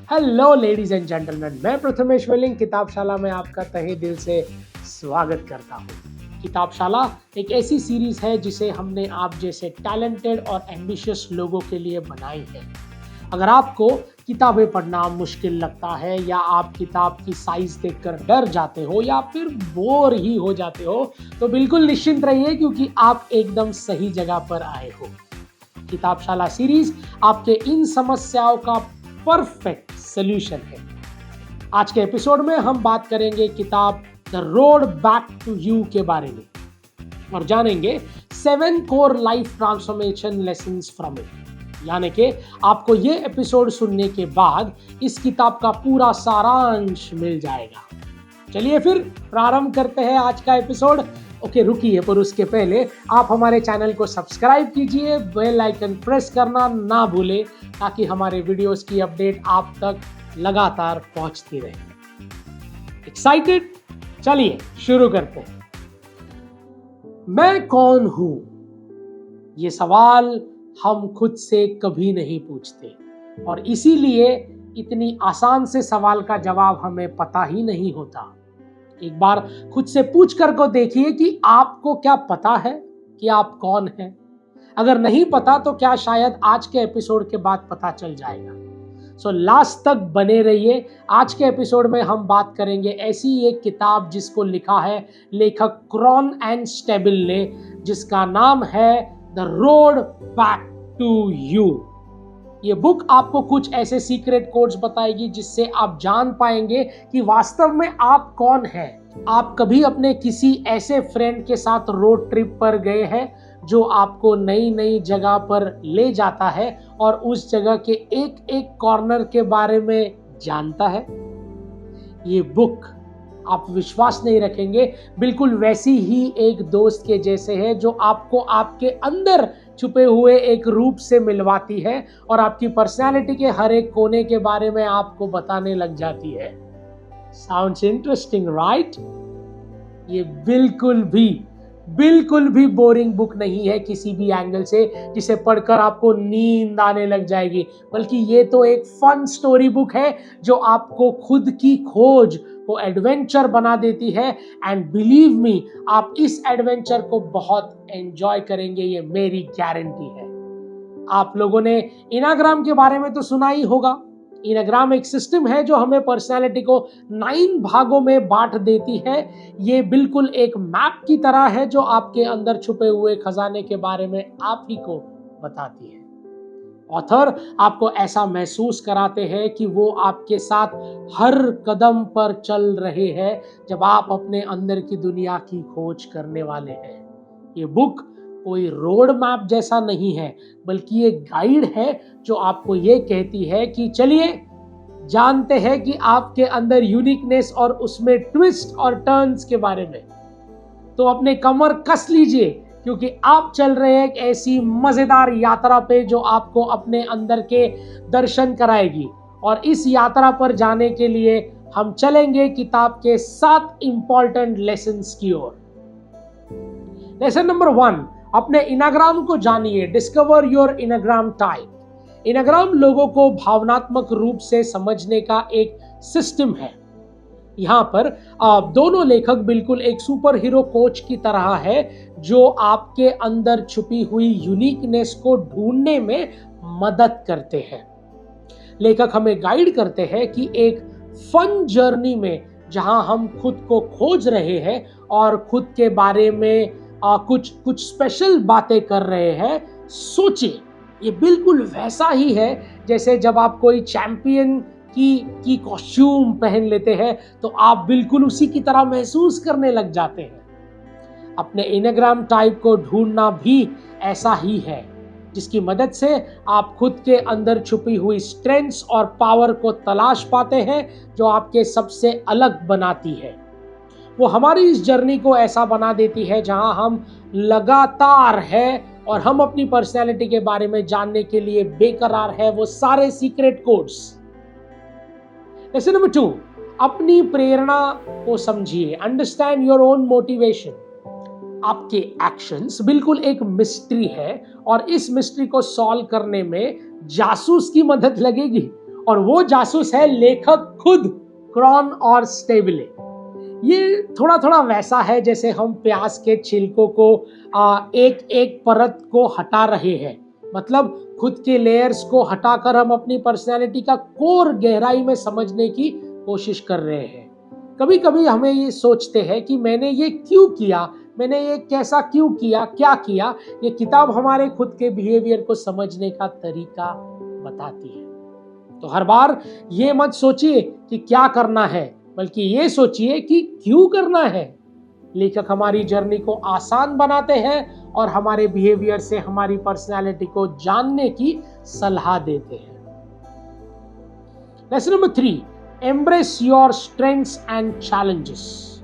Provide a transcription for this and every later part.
Hello ladies and gentleman, मैं प्रथमेश वेलिंग किताबशाला में आपका तहे दिल से स्वागत करता हूँ। किताबशाला एक ऐसी सीरीज है जिसे हमने आप जैसे टैलेंटेड और एम्बिशियस लोगों के लिए बनाई है। अगर आपको किताबें पढ़ना मुश्किल लगता है या आप किताब की साइज देखकर डर जाते हो या फिर बोर ही हो जाते हो तो बिल्कुल निश्चिंत रहिए, क्योंकि आप एकदम सही जगह पर आए हो। किताबशाला सीरीज आपके इन समस्याओं का परफेक्ट सॉल्यूशन है। आज के एपिसोड में हम बात करेंगे किताब the road back to you के बारे में और जानेंगे 7 core life transformation lessons from it. यानी कि आपको ये एपिसोड सुनने के बाद इस किताब का पूरा सारांश मिल जाएगा। चलिए फिर प्रारंभ करते हैं आज का एपिसोड। ओके रुकिए, पर उसके पहले आप हमारे चैनल को सब्सक्राइब कीजिए, बेल आइकन प्रेस करना ना भूलें ताकि हमारे वीडियोस की अपडेट आप तक लगातार पहुंचती रहे। एक्साइटेड? चलिए शुरू करते हैं। मैं कौन हूं? ये सवाल हम खुद से कभी नहीं पूछते और इसीलिए इतनी आसान से सवाल का जवाब हमें पता ही नहीं होता। एक बार खुद से पूछ कर को देखिए कि आपको क्या पता है कि आप कौन हैं। अगर नहीं पता तो क्या शायद आज के एपिसोड के बाद पता चल जाएगा। सो लास्ट तक बने रहिए। आज के एपिसोड में हम बात करेंगे ऐसी एक किताब जिसको लिखा है लेखक क्रॉन एंड स्टेबल ने, जिसका नाम है the road back to you. ये बुक आपको कुछ ऐसे सीक्रेट कोड्स बताएगी जिससे आप जान पाएंगे कि वास्तव में आप कौन हैं। आप कभी अपने किसी ऐसे फ्रेंड के साथ रोड ट्रिप पर गए हैं जो आपको नई नई जगह पर ले जाता है और उस जगह के एक एक कॉर्नर के बारे में जानता है? ये बुक, आप विश्वास नहीं रखेंगे, बिल्कुल वैसी ही एक दोस्त के जैसे है जो आपको आपके अंदर छुपे हुए एक रूप से मिलवाती है और आपकी पर्सनालिटी के हर एक कोने के बारे में आपको बताने लग जाती है। Sounds interesting, right? ये बिल्कुल भी बोरिंग बुक नहीं है किसी भी एंगल से जिसे पढ़कर आपको नींद आने लग जाएगी, बल्कि ये तो एक फन स्टोरी बुक है जो आपको खुद की खोज को एडवेंचर बना देती है। एंड बिलीव मी, आप इस एडवेंचर को बहुत एंजॉय करेंगे, ये मेरी गारंटी है। आप लोगों ने इनाग्राम के बारे में तो सुना ही होगा। इनाग्राम एक सिस्टम है जो हमें पर्सनालिटी को 9 भागों में बांट देती है। ये बिल्कुल एक मैप की तरह है जो आपके अंदर छुपे हुए खजाने के बारे में आप ही को बताती है। ऑथर आपको ऐसा महसूस कराते हैं कि वो आपके साथ हर कदम पर चल रहे हैं जब आप अपने अंदर की दुनिया की खोज करने वाले हैं। ये बुक कोई रोड मैप जैसा नहीं है, बल्कि ये गाइड है जो आपको ये कहती है कि चलिए जानते हैं कि आपके अंदर यूनिकनेस और उसमें ट्विस्ट और टर्न्स के बारे में। तो अपने कमर कस लीजिए, क्योंकि आप चल रहे हैं एक ऐसी मजेदार यात्रा पे जो आपको अपने अंदर के दर्शन कराएगी। और इस यात्रा पर जाने के लिए हम चलेंगे किताब के 7 इंपॉर्टेंट लेसन्स की ओर। लेसन नंबर 1, अपने इनाग्राम को जानिए। Discover your enneagram type. Enneagram लोगों को भावनात्मक रूप से समझने का एक सिस्टम है। यहाँ पर दोनों लेखक बिल्कुल एक सुपर हीरो कोच की तरह है जो आपके अंदर छुपी हुई यूनिकनेस को ढूंढने में मदद करते हैं। लेखक हमें गाइड करते हैं कि एक फन जर्नी में जहां हम खुद को खोज रहे हैं और खुद के बारे में कुछ स्पेशल बातें कर रहे हैं। सोचिए, ये बिल्कुल वैसा ही है जैसे जब आप कोई चैंपियन की कॉस्ट्यूम पहन लेते हैं तो आप बिल्कुल उसी की तरह महसूस करने लग जाते हैं। अपने इनाग्राम टाइप को ढूंढना भी ऐसा ही है, जिसकी मदद से आप खुद के अंदर छुपी हुई स्ट्रेंथ्स और पावर को तलाश पाते हैं जो आपके सबसे अलग बनाती है। वो हमारी इस जर्नी को ऐसा बना देती है जहां हम लगातार है और हम अपनी पर्सनैलिटी के बारे में जानने के लिए बेकरार है वो सारे सीक्रेट कोड्स। लेसन नंबर 2, अपनी प्रेरणा को समझिए। Understand your own motivation. आपके एक्शंस बिल्कुल एक मिस्ट्री है और इस मिस्ट्री को सॉल्व करने में जासूस की मदद लगेगी और वो जासूस है लेखक खुद, क्रॉन और स्टेबले। ये थोड़ा थोड़ा वैसा है जैसे हम प्याज के छिलकों को एक एक परत को हटा रहे हैं, मतलब खुद के लेयर्स को हटाकर हम अपनी पर्सनैलिटी का कोर गहराई में समझने की कोशिश कर रहे हैं। कभी कभी हमें ये सोचते हैं कि मैंने ये क्यों किया, मैंने ये कैसा क्यों किया, क्या किया। ये किताब हमारे खुद के बिहेवियर को समझने का तरीका बताती है। तो हर बार ये मत सोचिए कि क्या करना है, बल्कि ये सोचिए कि क्यों करना है। लेखक हमारी जर्नी को आसान बनाते हैं और हमारे बिहेवियर से हमारी पर्सनालिटी को जानने की सलाह देते हैं। Lesson number 3, embrace your strengths and challenges.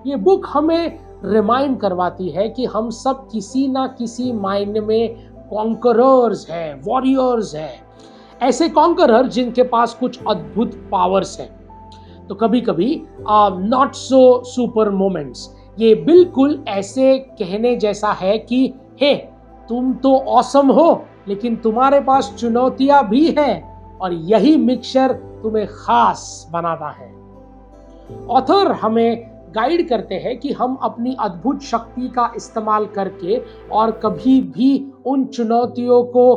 ये बुक हमें रिमाइंड करवाती है कि हम सब किसी ना किसी मायने में कॉन्करर्स हैं, वॉरियर्स हैं, ऐसे कॉन्करर जिनके पास कुछ अद्भुत पावर्स हैं। तो कभी कभी नॉट सो सुपर मोमेंट्स, ये बिल्कुल ऐसे कहने जैसा है कि हे तुम तो ऑसम हो, लेकिन तुम्हारे पास चुनौतियां भी हैं और यही मिक्सचर तुम्हें खास बनाता है। ऑथर हमें गाइड करते हैं कि हम अपनी अद्भुत शक्ति का इस्तेमाल करके और कभी भी उन चुनौतियों को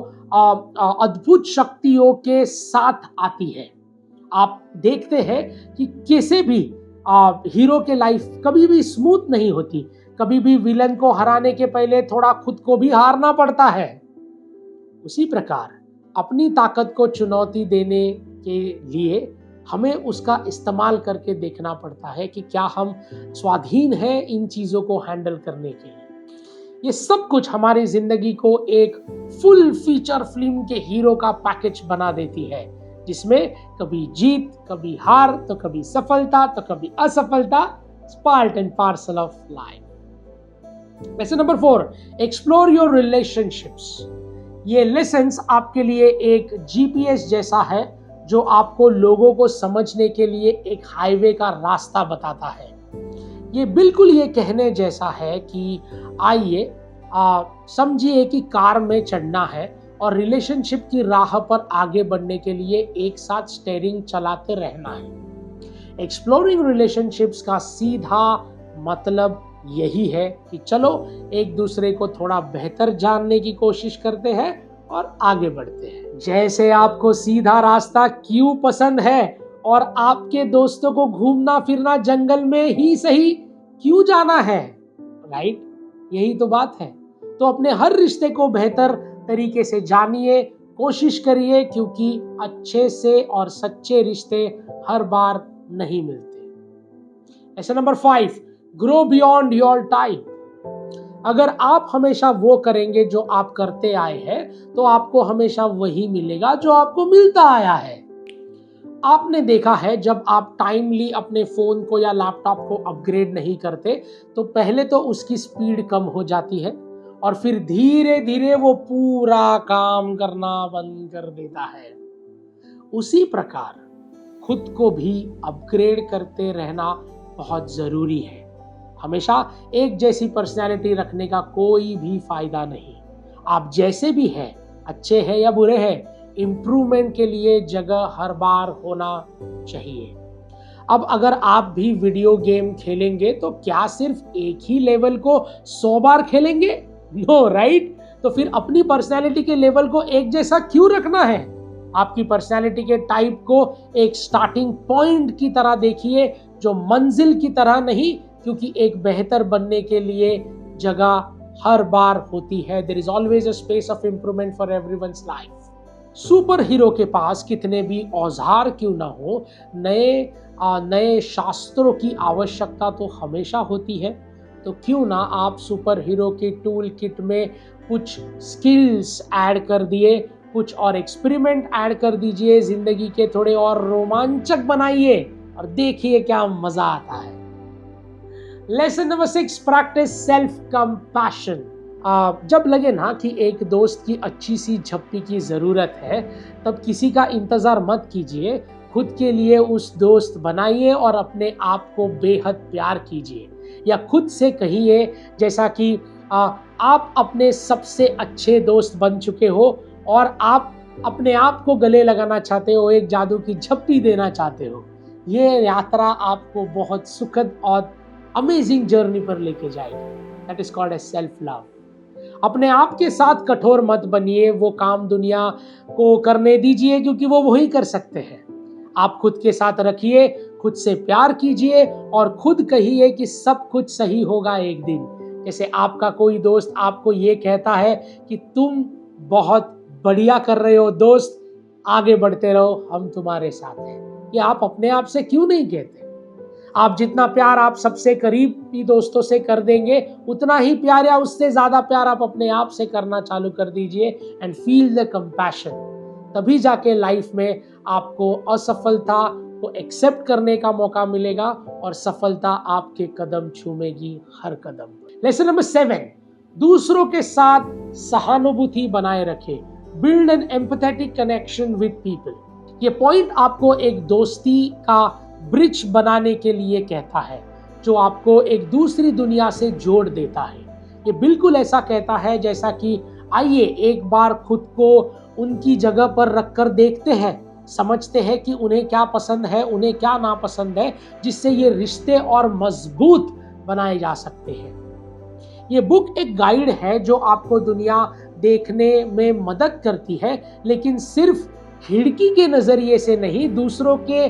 अद्भुत शक्तियों के साथ आती है। आप देखते हैं कि किसी भी हीरो के लाइफ कभी भी स्मूथ नहीं होती, कभी भी विलन को हराने के पहले थोड़ा खुद को भी हारना पड़ता है। उसी प्रकार अपनी ताकत को चुनौती देने के लिए हमें उसका इस्तेमाल करके देखना पड़ता है कि क्या हम स्वाधीन हैं इन चीजों को हैंडल करने के लिए। ये सब कुछ हमारी जिंदगी को एक फुल फीचर फिल्म के हीरो का पैकेज बना देती है, जिसमें कभी जीत, कभी हार, तो कभी सफलता, तो कभी असफलता, part and parcel of life. Lesson number 4, explore your relationships. ये लेसन्स आपके लिए एक जीपीएस जैसा है जो आपको लोगों को समझने के लिए एक हाईवे का रास्ता बताता है। ये बिल्कुल ये कहने जैसा है कि आइए समझिए कि कार में चढ़ना है और रिलेशनशिप की राह पर आगे बढ़ने के लिए एक साथ स्टीयरिंग चलाते रहना है। एक्सप्लोरिंग रिलेशनशिप्स का सीधा मतलब यही है कि चलो एक दूसरे को थोड़ा बेहतर जानने की कोशिश करते हैं और आगे बढ़ते हैं। जैसे आपको सीधा रास्ता क्यों पसंद है और आपके दोस्तों को घूमना फिरना जंगल में ही सही क्यों जाना है, राइट? यही तो बात है। तो अपने हर रिश्ते को बेहतर तरीके से जानिए, कोशिश करिए, क्योंकि अच्छे से और सच्चे रिश्ते हर बार नहीं मिलते। Lesson number 5, grow beyond your type. अगर आप हमेशा वो करेंगे जो आप करते आए हैं, तो आपको हमेशा वही मिलेगा जो आपको मिलता आया है। आपने देखा है जब आप टाइमली अपने फोन को या लैपटॉप को अपग्रेड नहीं करते, तो पहले तो उसकी स्पीड कम हो जाती है और फिर धीरे धीरे वो पूरा काम करना बंद कर देता है। उसी प्रकार खुद को भी अपग्रेड करते रहना बहुत जरूरी है। हमेशा एक जैसी पर्सनैलिटी रखने का कोई भी फायदा नहीं। आप जैसे भी हैं, अच्छे हैं या बुरे हैं, इम्प्रूवमेंट के लिए जगह हर बार होना चाहिए। अब अगर आप भी वीडियो गेम खेलेंगे तो क्या सिर्फ एक ही लेवल को 100 बार खेलेंगे? No, right? तो फिर अपनी पर्सनैलिटी के लेवल को एक जैसा क्यों रखना है? आपकी पर्सनैलिटी के टाइप को एक स्टार्टिंग पॉइंट की तरह देखिए, जो मंजिल की तरह नहीं, क्योंकि एक बेहतर बनने के लिए जगह हर बार होती है। There is always a space of improvement for everyone's life. Superhero के पास कितने भी औजार क्यों ना हो, नए शास्त्रों की आवश्यकता तो हमेशा होती है। तो क्यों ना आप सुपर हीरो की टूल किट में कुछ स्किल्स ऐड कर दिए, कुछ और एक्सपेरिमेंट ऐड कर दीजिए, जिंदगी के थोड़े और रोमांचक बनाइए और देखिए क्या मजा आता है। Lesson number 6, practice self compassion. जब लगे ना कि एक दोस्त की अच्छी सी झप्पी की ज़रूरत है, तब किसी का इंतज़ार मत कीजिए। खुद के लिए उस दोस्त बनाइए और अपने आप को बेहद प्यार कीजिए, या खुद से कहिए जैसा कि आप अपने सबसे अच्छे दोस्त बन चुके हो और आप अपने आप को गले लगाना चाहते हो, एक जादू की झप्पी देना चाहते हो, ये यात्रा आपको बहुत सुखद और अमेजिंग जर्नी पर लेके जाएगी। That is called as self love. अपने आप के साथ कठोर मत बनिए, वो काम दुनिया को करने दीजिए क्योंकि वो वही कर सकते हैं। आप खुद के साथ रखिए, खुद से प्यार कीजिए और खुद कहिए कि सब कुछ सही होगा एक दिन। जैसे आपका कोई दोस्त आपको ये कहता है कि तुम बहुत बढ़िया कर रहे हो दोस्त, आगे बढ़ते रहो, हम तुम्हारे साथ हैं। ये आप अपने आप से क्यों नहीं कहते? आप जितना प्यार आप सबसे करीबी दोस्तों से कर देंगे, उतना ही प्यार या उससे ज्यादा प्यार आप अपने आप से करना चालू कर दीजिए एंड फील द कंपैशन। तभी जाके लाइफ में आपको असफलता को एक्सेप्ट करने का मौका मिलेगा और सफलता आपके कदम चूमेगी हर कदम। लेसन नंबर 7, दूसरों के साथ सहानुभूति बनाए रखें। Build an empathetic connection with people. ये पॉइंट आपको एक दोस्ती का ब्रिज बनाने के लिए कहता है, जो आपको एक दूसरी दुनिया से जोड़ देता है। ये बिल्कुल ऐसा कहता है जैसा कि आइए एक बार खुद को उनकी जगह पर रखकर देखते हैं, समझते हैं कि उन्हें क्या पसंद है, उन्हें क्या नापसंद है, जिससे ये रिश्ते और मजबूत बनाए जा सकते हैं। ये बुक एक गाइड है जो आपको दुनिया देखने में मदद करती है, लेकिन सिर्फ खिड़की के नजरिए से नहीं, दूसरों के,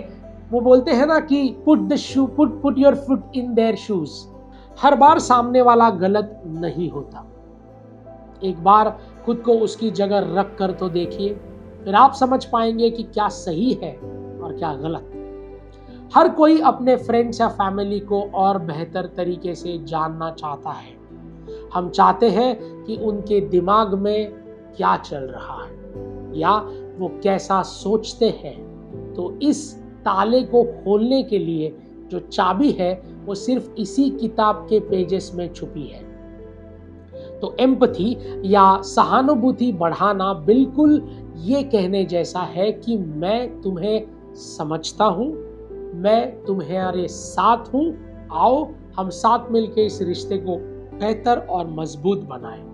वो बोलते हैं ना कि put your foot in their shoes. हर बार सामने वाला गलत नहीं होता। एक बार खुद को उसकी जगह रख कर तो देखिए, फिर आप समझ पाएंगे कि क्या सही है और क्या गलत। हर कोई अपने फ्रेंड्स या फैमिली को और बेहतर तरीके से जानना चाहता है। हम चाहते हैं कि उनके दिमाग में क्या चल रहा है या वो कैसा सोचते हैं। तो इस ताले को खोलने के लिए जो चाबी है वो सिर्फ इसी किताब के पेजेस में छुपी है। तो एम्पैथी या सहानुभूति बढ़ाना बिल्कुल ये कहने जैसा है कि मैं तुम्हें समझता हूँ, मैं तुम्हारे साथ हूँ, आओ हम साथ मिलकर इस रिश्ते को बेहतर और मजबूत बनाएं।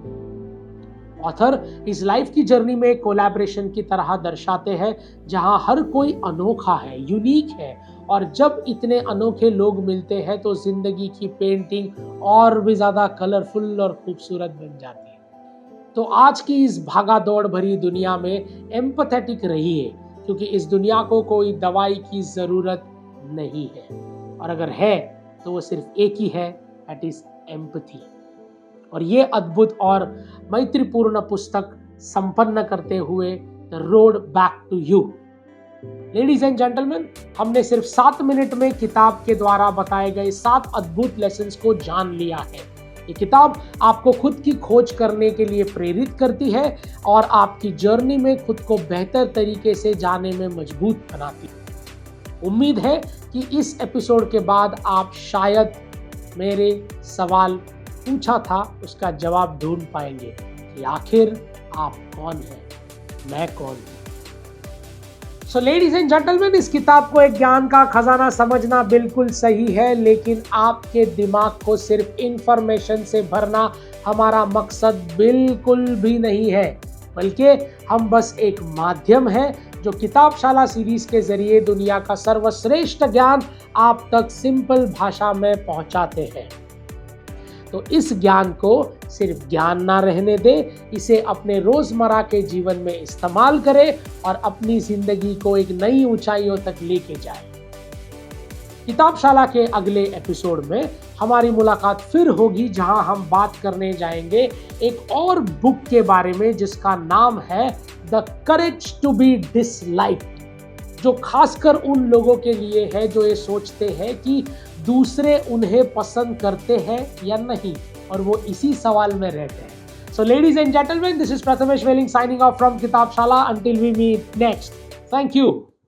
ऑथर इस लाइफ की जर्नी में कोलैबोरेशन की तरह दर्शाते हैं, जहां हर कोई अनोखा है, यूनिक है, और जब इतने अनोखे लोग मिलते हैं तो जिंदगी की पेंटिंग और भी ज्यादा कलरफुल और खूबसूरत बन जाती है। तो आज की इस भागा दौड़ भरी दुनिया में एम्पैथेटिक रहिए, क्योंकि इस दुनिया को कोई दवाई की जरूरत नहीं है, और अगर है तो वो सिर्फ एक ही है, दैट इज एम्पैथी। और ये अद्भुत और मैत्रीपूर्ण पुस्तक संपन्न करते हुए the road back to you. Ladies and gentleman, हमने सिर्फ 7 मिनट में किताब के द्वारा बताए गए 7 अद्भुत लेसन्स को जान लिया है। ये किताब आपको खुद की खोज करने के लिए प्रेरित करती है और आपकी जर्नी में खुद को बेहतर तरीके से जाने में मजबूत बनाती है। उम्मीद है कि इस एपिसोड के बाद आप शायद मेरे सवाल पूछा था उसका जवाब ढूंढ पाएंगे कि आखिर आप कौन हैं, मैं कौन हूं। सो लेडीज एंड जेंटलमैन, इस किताब को एक ज्ञान का खजाना समझना बिल्कुल सही है, लेकिन आपके दिमाग को सिर्फ इंफॉर्मेशन से भरना हमारा मकसद बिल्कुल भी नहीं है, बल्कि हम बस एक माध्यम है जो किताबशाला सीरीज के जरिए दुनिया का सर्वश्रेष्ठ ज्ञान आप तक सिंपल भाषा में पहुंचाते हैं। तो इस ज्ञान को सिर्फ ज्ञान ना रहने दे, इसे अपने रोजमर्रा के जीवन में इस्तेमाल करें और अपनी जिंदगी को एक नई ऊंचाइयों तक लेके जाए। किताबशाला के अगले एपिसोड में हमारी मुलाकात फिर होगी, जहां हम बात करने जाएंगे एक और बुक के बारे में जिसका नाम है the courage to be disliked, जो खासकर उन लोगों के लिए है जो ये सोचते हैं कि दूसरे उन्हें पसंद करते हैं या नहीं, और वो इसी सवाल में रहते हैं। So ladies and gentleman, this is Prathamesh Weling signing off from Kitabshala. Until we meet next, thank you.